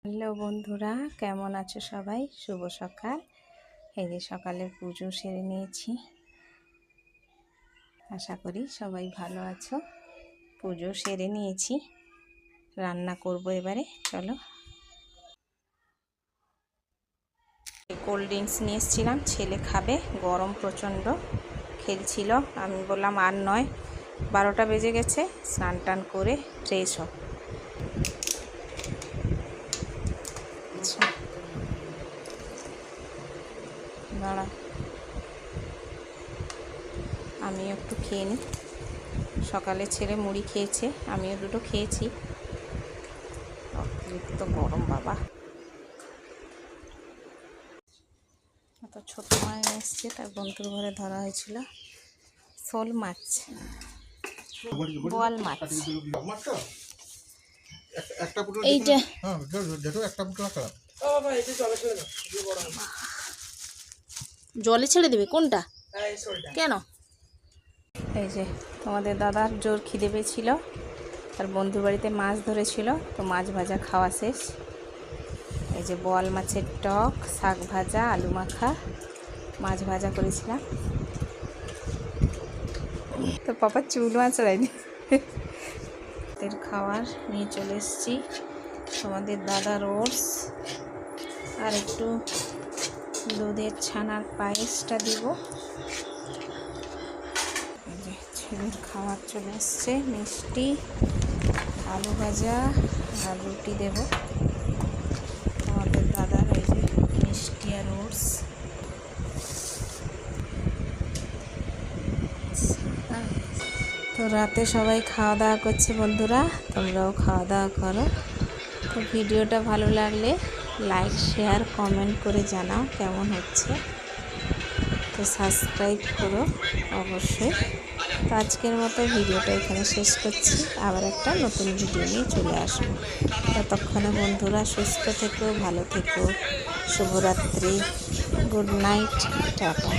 Hello বন্ধুরা, কেমন আছো সবাই? শুভ সকাল। এই যে সকালের পুজো সেরে নিয়েছি, আশা করি সবাই ভালো আছো। পুজো সেরে নিয়েছি, রান্না করব এবারে। চলো, কোল্ড ড্রিঙ্কস নিয়ে এসেছিলাম, ছেলে খাবে, গরম প্রচণ্ড, খেলছিল। আমি বললাম আর নয়, 12টা বেজে গেছে, স্নান টান করে ফ্রেশ হোক। দাঁড়া, আমিও একটু খেয়ে নিই। সকালে ছেলে মুড়ি খেয়েছে, আমিও দুটো খেয়েছি। অতিরিক্ত গরম বাবা। এত ছোটো মাছ এসছে, তার বন্ধুর ঘরে ধরা হয়েছিল শোল মাছ, বোয়াল মাছ। এইটা জলে ছেড়ে দেবে কোনটা? কেন? এই যে তোমাদের দাদার জোর খিদে পেয়েছিল, তার বন্ধুর বাড়িতে মাছ ধরেছিল, তো মাছ ভাজা খাওয়া শেষ। এই যে বোয়াল মাছের টক, শাক ভাজা, আলু মাখা, মাছ ভাজা করেছিলাম। তো পাপা চুল মাছড়ায়নি। এর খাবার নিয়ে চলে এসেছি, তোমাদের দাদার ওটস আর একটু দুধের ছানার পায়েসটা দিব। এই যে ছেলের খাবার চলে এসছে, মিষ্টি, আলু ভাজা আর রুটি দেব। আমাদের দাদার এই যে মিষ্টি আর ওটস। তো রাতে সবাই খাওয়া দাওয়া করছে বন্ধুরা, তোমরাও খাওয়া দাওয়া করো। তো ভিডিওটা ভালো লাগলে লাইক, শেয়ার, কমেন্ট করে জানাও কেমন হচ্ছে। তো সাবস্ক্রাইব করো অবশ্যই। তো আজকের মতো ভিডিওটা এখানে শেষ করছি, আবার একটা নতুন ভিডিও নিয়ে চলে আসবো। ততক্ষণে বন্ধুরা সুস্থ থেকো, ভালো থেকো, শুভরাত্রি, গুড নাইট, টাটা।